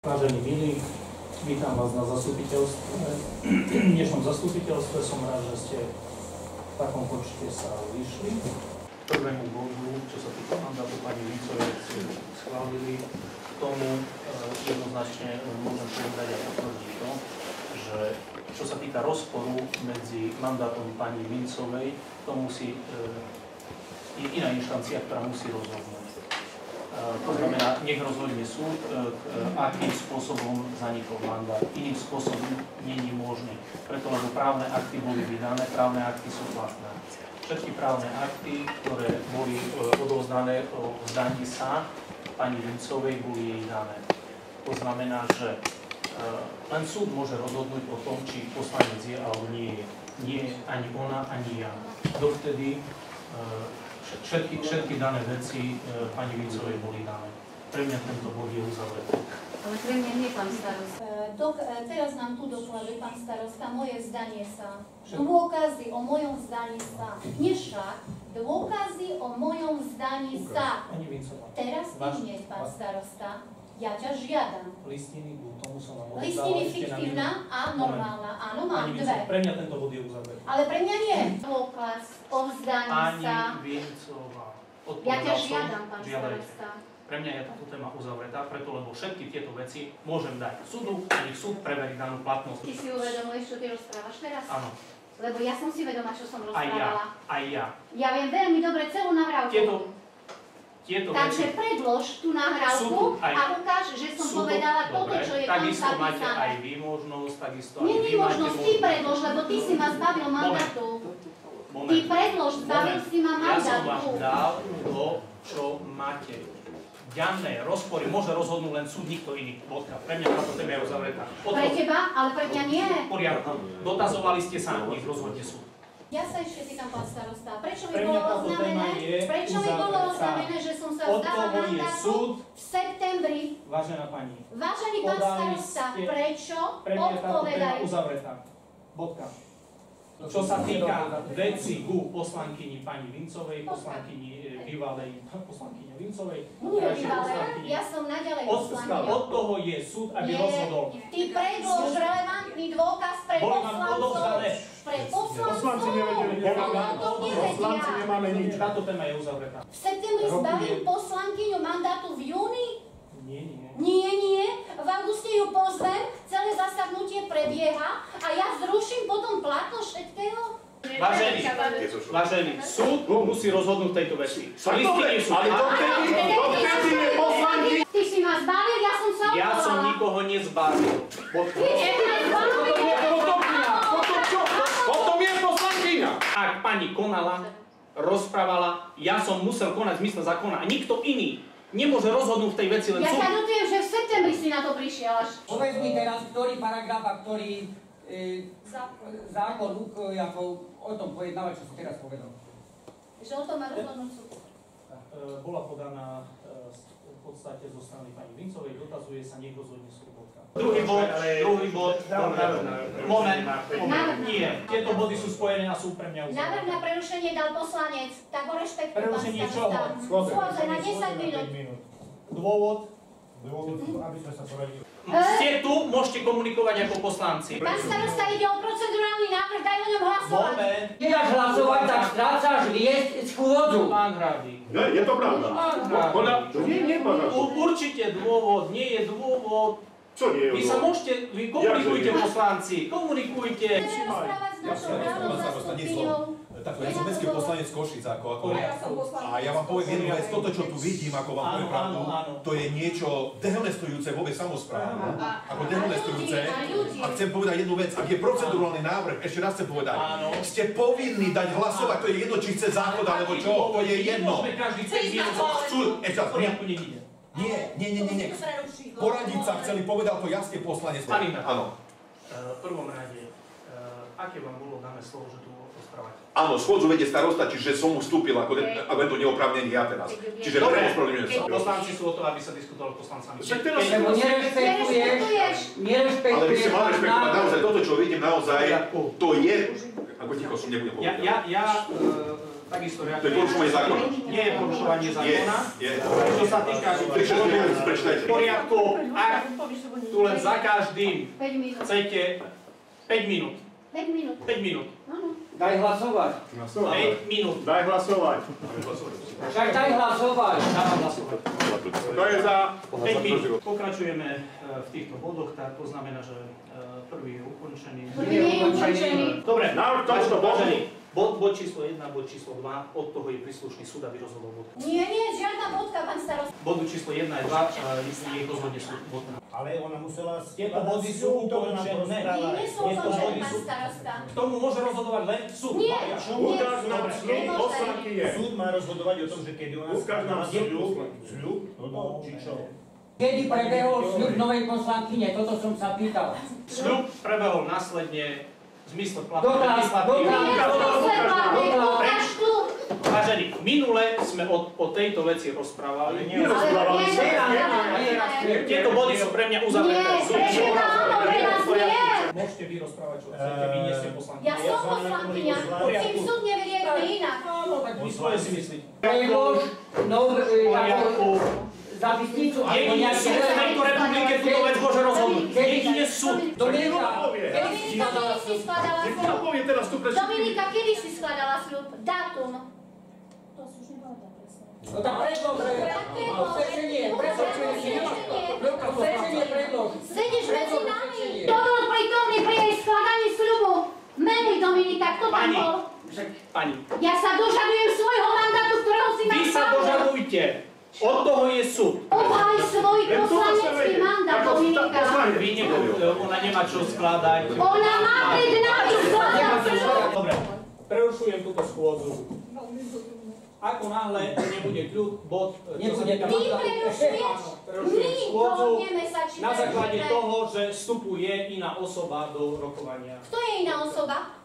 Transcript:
Vážení milí, vítam vás na zastupiteľstve. V dnešnom zastupiteľstve som rád, že ste v takom počte sa vyšli. Prvému bodu, čo sa týka mandátu pani Vincovej, schválili. K tomu jednoznačne môžem povedať a potvrdiť to, že čo sa týka rozporu medzi mandátom pani Vincovej, to musí je iná inštancia, ktorá musí rozhodnúť. To znamená, nech rozhodne súd, akým spôsobom zanikol mandát. Iným spôsobom není možné. Preto, lebo právne akty boli vydané, právne akty sú platné. Všetky právne akty, ktoré boli odovzdané o vzdaní sa pani Vincovej, boli jej dané. To znamená, že len súd môže rozhodnúť o tom, či poslanec je alebo nie je. Nie ani ona, ani ja. Dovtedy všetky dané veci pani Vincovej boli dané. Pre mňa tento bod je uzavretý. Ale pre mňa nie, pán starosta. Teraz nám tu dokladuje pán starosta moje vzdanie sa. Dôkazy o mojom vzdaní sa. Nie však, dôkazy o mojom vzdaní sa. Pani Vincová. Teraz hneď, pán starosta. Ja ťa žiadam. Listiny, tomu som vám Listiny fiktívna a normálna. Áno, mám dve. Pre mňa tento bod je uzavretý. Ale pre mňa nie. Dôkaz o vzdaní sa. Pani Vincová. Ja ťa žiadam, pán starosta. Pre mňa je táto téma uzavretá, preto lebo všetky tieto veci môžem dať súdu a nech súd preverí danú platnosť. Ty si uvedomuješ, čo ty rozprávaš teraz? Áno. Lebo ja som si vedomá, čo som rozprávala. Aj ja. Ja viem veľmi dobre celú nahrávku. Tieto takže veci. Predlož tú nahrávku a ukáž, že som povedala toto, čo je tam takisto zapísané. máte aj vy možnosť, takisto aj nie možnosť, ty predlož, lebo ty si ma zbavil mandátu. Ty predlož, zbavil si ma mandátu. Ja som vám dal to, čo máte. Ďalné rozpory môže rozhodnúť len súd, nikto iný. Bodka. Pre mňa táto téma je uzavretá. Pre teba, ale pre mňa nie. Poriadku. Dotazovali ste sa, nech rozhodne súd. Ja sa ešte pýtam, pán starosta, prečo mi bolo oznámené, že som sa vzdala mandátu v septembri? Vážená pani. Vážený pán starosta, prečo? Pre mňa je táto téma uzavretá. Bodka. Čo sa týka veci ku poslankyni pani Vincovej, poslankyni bývalej poslankyne Vincovej, ja som naďalej poslankyňa. Od toho je súd, aby rozhodol. Ty predlož relevantný dôkaz pre poslancov. Pre poslanci nevedeli, poslanci nemáme nič. Táto téma je uzavretá. V septembri zbavil poslankyňu mandátu v júni? Nie. V auguste ju pozvem, celé zasadnutie prebieha a ja zruším potom platnosť všetkého? Vážený, súd musí rozhodnúť tejto veci. Ale dovtedy je poslanky. Ty si ma zbavil, ja som sa odvolala. Ja som nikoho nezbavil. Potom je poslankyňa. Ak pani konala, rozprávala, ja som musel konať v zmysle zákona a nikto iný nemôže rozhodnúť v tej veci len súd. Ja sa dotujem, že v septembri si na to prišiel až. Povedz mi teraz, ktorý paragraf a ktorý zákon o tom pojednáva, čo si teraz povedal. Že o tom má rozhodnúť súd. Bola podaná v podstate zo strany pani Vincovej, dotazuje sa, nech rozhodne súd. Druhý bod, moment, nie. Tieto body sú spojené a sú pre mňa uzavreté. Návrh na prerušenie dal poslanec, tak ho rešpektuj, pán Prerušenie čoho? Schôdze na 10 minút. Dôvod? Aby sme sa poradili. Ste tu, môžete komunikovať ako poslanci. Pán starosta, ide o procedurálny návrh, daj o ňom hlasovať. Moment. Nedáš hlasovať, tak strácaš viesť schôdzu. Pán Hradík. Je to pravda. Nie, Určite dôvod, nie je dôvod. Čo nie je Vy sa môžete, vy komunikujte poslanci, komunikujte. Chceme rozprávať s našou právnou zastupkyňou. Takto, ja som mestský poslanec Košic, a ja vám poviem jednu vec, toto, čo tu vidím, ako vám poviem pravdu, to je niečo dehonestujúce vôbec samosprávu, ako dehonestujúce, a chcem povedať jednu vec, ak je procedurálny návrh, ešte raz chcem povedať, ste povinní dať hlasovať, to je jedno, či chce zákon, alebo čo, to je jedno. Chcú, ešte raz, nie. Poradiť sa chceli, povedal to jasne poslanec. Áno. V prvom rade, aké vám bolo dané slovo, že tu rozprávate? Áno, schôdzu vedie starosta, čiže som mu vstúpil ako to neoprávnený ja teraz. Čiže ospravedlňujem sa. Poslanci sú o to, aby sa diskutovalo s poslancami. Lebo nerešpektuješ. Ale by ste mali rešpektovať naozaj toto, čo vidím naozaj, to je... Ako ticho som nebudem povedať. takisto To je reaguje. porušovanie zákona. Nie je porušovanie zákona. Je. Čo sa týka v poriadku, ak tu len za každým 5 minút. chcete 5 minút. 5 minút. 5 minút. Áno. Daj hlasovať. 5 minút. Daj hlasovať. Však daj hlasovať. Dávam hlasovať. Kto je za? 5 minút. Pokračujeme v týchto bodoch, tak to znamená, že prvý je ukončený. Prvý nie je ukončený. Dobre, Na tomto vážení, bod číslo 1, bod číslo 2, od toho je príslušný súd, aby rozhodol bod. Nie, žiadna bodka, pán starosta. Bodu číslo 1 a 2 je rozhodne súd bod. Ale ona musela... Tieto body sú ukončené. Nie sú ukončené, pán starosta. K tomu môže rozhodovať len súd. Nie, Ukáž nám sľub poslankyne. Súd má rozhodovať o tom, že kedy ona... Ukáž nám sľub. Sľub? No, či čo? Kedy prebehol sľub novej poslankyne? Toto som sa pýtal. Sľub prebehol následne v zmysle platnej Dokaz, legislatívy. tu. Vážení, minule sme o tejto veci rozprávali. Nerozprávali sa. Tieto body sú pre mňa uzavreté. Nie, áno, pre nás nie. Môžete vy rozprávať, čo chcete, vy nie ste poslankyňa. Ja som poslankyňa, kým súd nevyriekne inak. Áno, tak vy svoje si myslíte. Predlož zápisnicu a Jedine súd v tejto republike túto vec môže rozhodnúť. Jedine súd. Dominika, Dominika, kedy si skladala Nech sľub? povie teraz tu pred Dominika, kedy si skladala sľub? Dátum. To si už nepamätám presne. no tak predlož, presvedčenie, predlož. Sedíš medzi nami. Kto bol prítomný pri jej skladaní sľubu? Meny, Dominika, kto tam Pani. bol? Pani, Ja sa dožadujem svojho mandátu, ktorého si vy mám sa sám. dožadujte. Od toho je súd. Obhaj svoj poslanecký mandát, Dominika. Vy ona nemá čo skladať. Ona má pred nami skladať sľub. Dobre, prerušujem túto schôdzu. Ako náhle nebude kľud, bod, čo sa týka Ty prerušuješ, my schôdzu dohodneme sa, či na základe prerušíme. toho, že vstupuje iná osoba do rokovania. Kto je iná osoba?